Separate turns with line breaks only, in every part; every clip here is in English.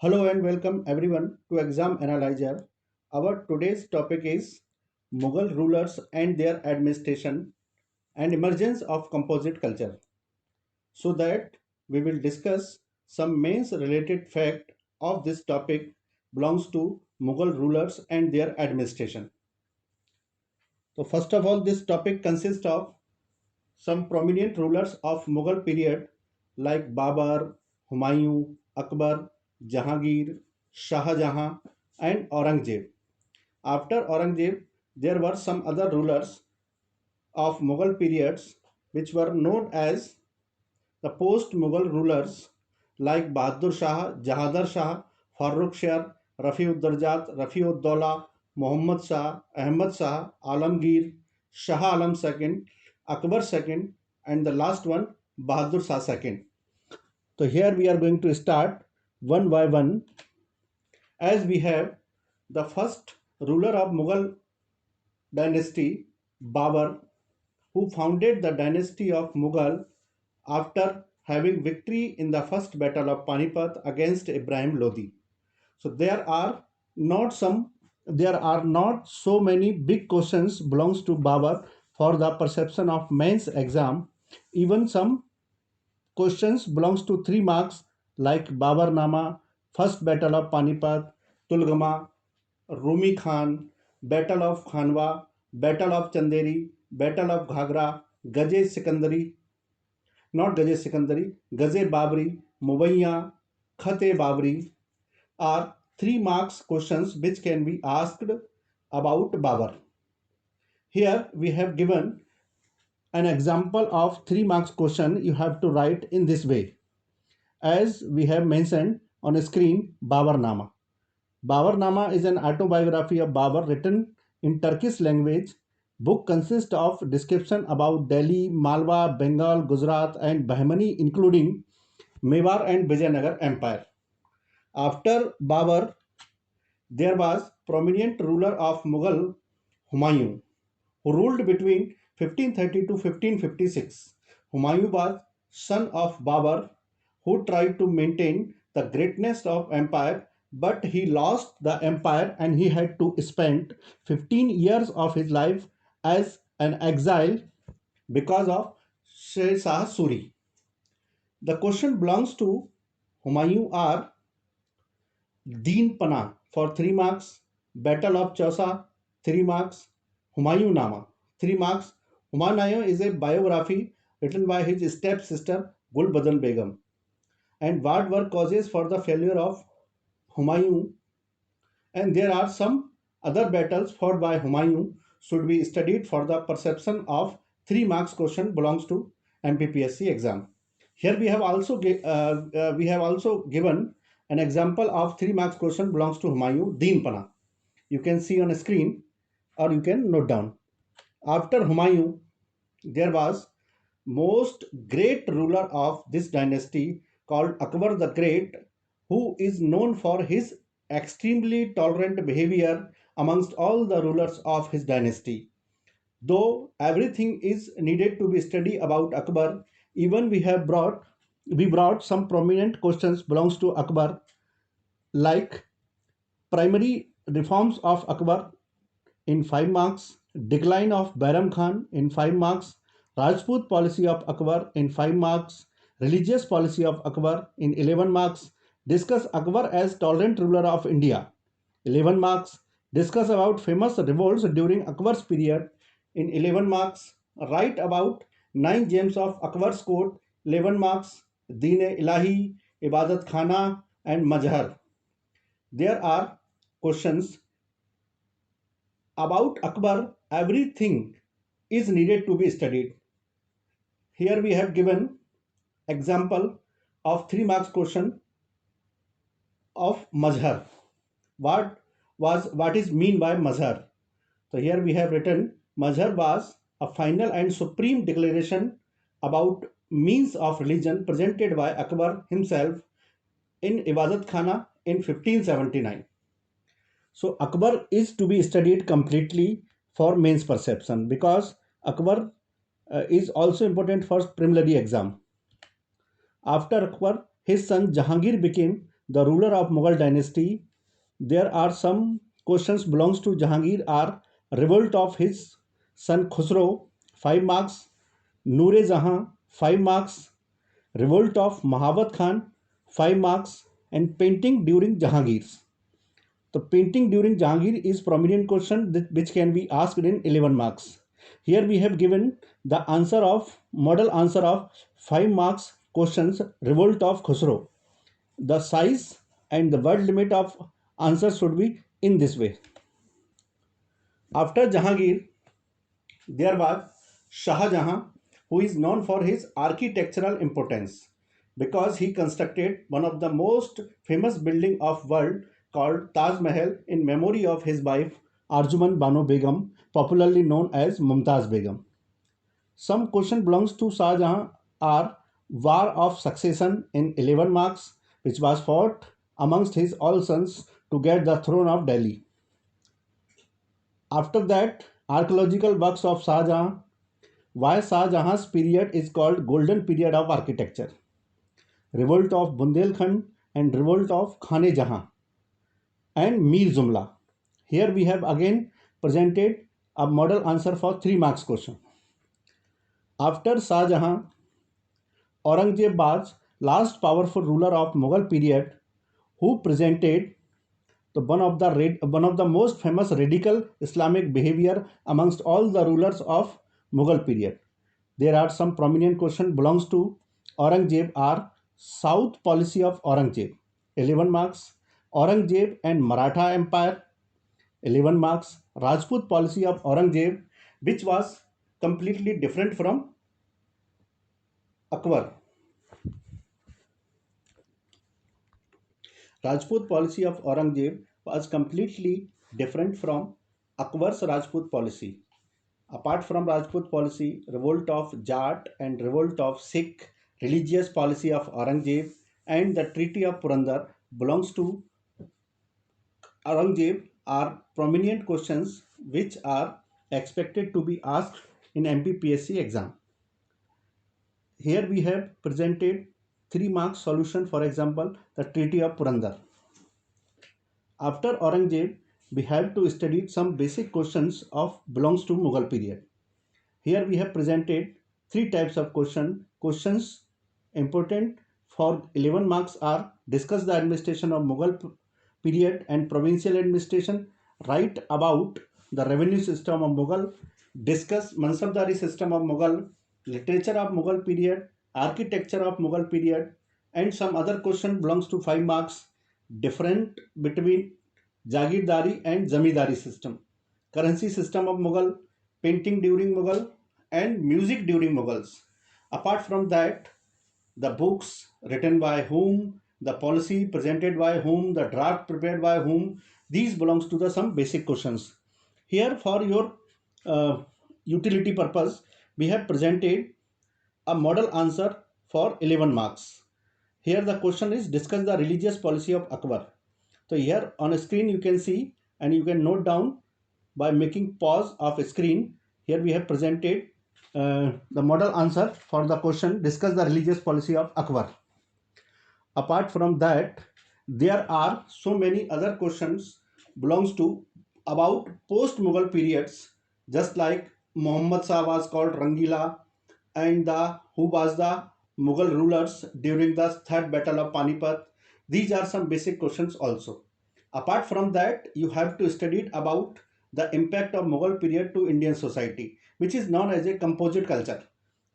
Hello and welcome everyone to Exam Analyzer. Our today's topic is Mughal rulers and their administration and emergence of composite culture. So that we will discuss some main related fact of this topic belongs to Mughal rulers and their administration. So first of all, this topic consists of some prominent rulers of Mughal period like Babar, Humayun, Akbar, Jahangir, Shah Jahan and Aurangzeb. After Aurangzeb, there were some other rulers of Mughal periods which were known as the post-Mughal rulers like Bahadur Shah, Jahadar Shah, Farrukh Shah, Rafi'ud-Darjat, Rafi'ud-Dawla, Muhammad Shah, Ahmad Shah, Alamgir, Shah Alam II, Akbar II, and the last one Bahadur Shah II. So here we are going to start one by one, as we have the first ruler of Mughal dynasty, Babur, who founded the dynasty of Mughal after having victory in the first battle of Panipat against Ibrahim Lodi. So there are not so many big questions belongs to Babur for the perception of mains exam. Even some questions belongs to 3 marks like Babar Nama, first battle of Panipat, Tulgama, Rumi Khan, Battle of Khanwa, Battle of Chanderi, Battle of Ghagra, Gaje Sikandari, not Gaje Sikandari, Gaze Babri, Mubaiya, Khate Babri are 3 marks questions which can be asked about Babur. Here we have given an example of 3 marks question you have to write in this way. As we have mentioned on screen, Babur Nama. Babur Nama is an autobiography of Babur written in Turkish language. Book consists of description about Delhi, Malwa, Bengal, Gujarat and Bahmani including Mewar and Vijayanagar Empire. After Babur, there was prominent ruler of Mughal Humayun, who ruled between 1530 to 1556. Humayun was son of Babur, who tried to maintain the greatness of empire, but he lost the empire and he had to spend 15 years of his life as an exile because of Sher Shah Suri. The question belongs to Humayun are Deen Pana for 3 marks, Battle of Chausa 3 marks, Humayun Nama 3 marks. Humayun is a biography written by his stepsister Gulbadan Begum. And what were causes for the failure of Humayun? And there are some other battles fought by Humayun should be studied for the perception of 3 marks question belongs to MPPSC exam. Here we have also given an example of 3 marks question belongs to Humayun Deen Pana. You can see on a screen or you can note down. After Humayun, there was most great ruler of this dynasty called Akbar the Great, who is known for his extremely tolerant behavior amongst all the rulers of his dynasty. Though everything is needed to be studied about Akbar, even we brought some prominent questions belongs to Akbar like primary reforms of Akbar in 5 marks, decline of Bairam Khan in 5 marks, Rajput policy of Akbar in 5 marks, religious policy of Akbar in 11 marks, discuss Akbar as tolerant ruler of India 11 marks, discuss about famous revolts during Akbar's period in 11 marks, write about 9 gems of Akbar's court 11 marks, Deen-e-Ilahi, Ibadat Khana and Mazhar. There are questions about Akbar, everything is needed to be studied. Here we have given example of 3 marks question of Mazhar. What is mean by Mazhar? So here we have written Mazhar was a final and supreme declaration about means of religion presented by Akbar himself in Ibadat Khana in 1579. So Akbar is to be studied completely for mains perception because Akbar is also important for preliminary exam. After Akbar, his son Jahangir became the ruler of Mughal dynasty. There are some questions belongs to Jahangir are revolt of his son Khusro, 5 marks, Noor Jahan, 5 marks, revolt of Mahabat Khan, 5 marks, and painting during Jahangir's. The painting during Jahangir is prominent question which can be asked in 11 marks. Here we have given the answer of model answer of 5 marks questions revolt of Khusro. The size and the word limit of answer should be in this way. After Jahangir, there was Shah Jahan, who is known for his architectural importance because he constructed one of the most famous building of world called Taj Mahal in memory of his wife Arjuman Banu Begum, popularly known as Mumtaz Begum. Some question belongs to Shah Jahan are War of Succession in 11 marks, which was fought amongst his all sons to get the throne of Delhi. After that, archaeological works of Shah Jahan. Why Shah Jahan's period is called Golden Period of Architecture. Revolt of Bundelkhand and Revolt of Khane Jahan and Mir Jumla. Here we have again presented a model answer for 3 marks question. After Shah Jahan, Aurangzeb was last powerful ruler of Mughal period who presented one of the most famous radical Islamic behavior amongst all the rulers of Mughal period. There are some prominent questions belongs to Aurangzeb are South policy of Aurangzeb 11 marks, Aurangzeb and Maratha Empire 11 marks, Rajput policy of Aurangzeb which was completely different from Akbar. Rajput policy of Aurangzeb was completely different from Akbar's Rajput policy. Apart from Rajput policy, revolt of Jat and revolt of Sikh, religious policy of Aurangzeb and the Treaty of Purandar belongs to Aurangzeb are prominent questions which are expected to be asked in MPPSC exam. Here we have presented 3 marks solution, for example, the Treaty of Purandar. After Aurangzeb, we have to study some basic questions of belongs to Mughal period. Here we have presented 3 types of questions important for 11 marks are discuss the administration of Mughal period and provincial administration, write about the revenue system of Mughal, discuss Mansabdari system of Mughal, literature of Mughal period, architecture of Mughal period, and some other question belongs to 5 marks, different between Jagirdari and Zamindari system, currency system of Mughal, painting during Mughal, and music during Mughals. Apart from that, the books written by whom, the policy presented by whom, the draft prepared by whom, these belongs to the some basic questions. Here for your utility purpose, we have presented a model answer for 11 marks. Here the question is discuss the religious policy of Akbar. So here on a screen you can see and you can note down by making pause of a screen. Here we have presented the model answer for the question discuss the religious policy of Akbar. Apart from that, there are so many other questions belongs to about post Mughal periods, just like Muhammad Shah was called Rangila and the who was the Mughal rulers during the third battle of Panipat. These are some basic questions also. Apart from that, you have to study about the impact of Mughal period to Indian society, which is known as a composite culture,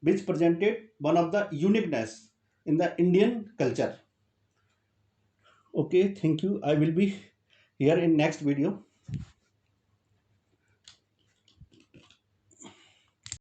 which presented one of the uniqueness in the Indian culture. Okay, thank you. I will be here in next video.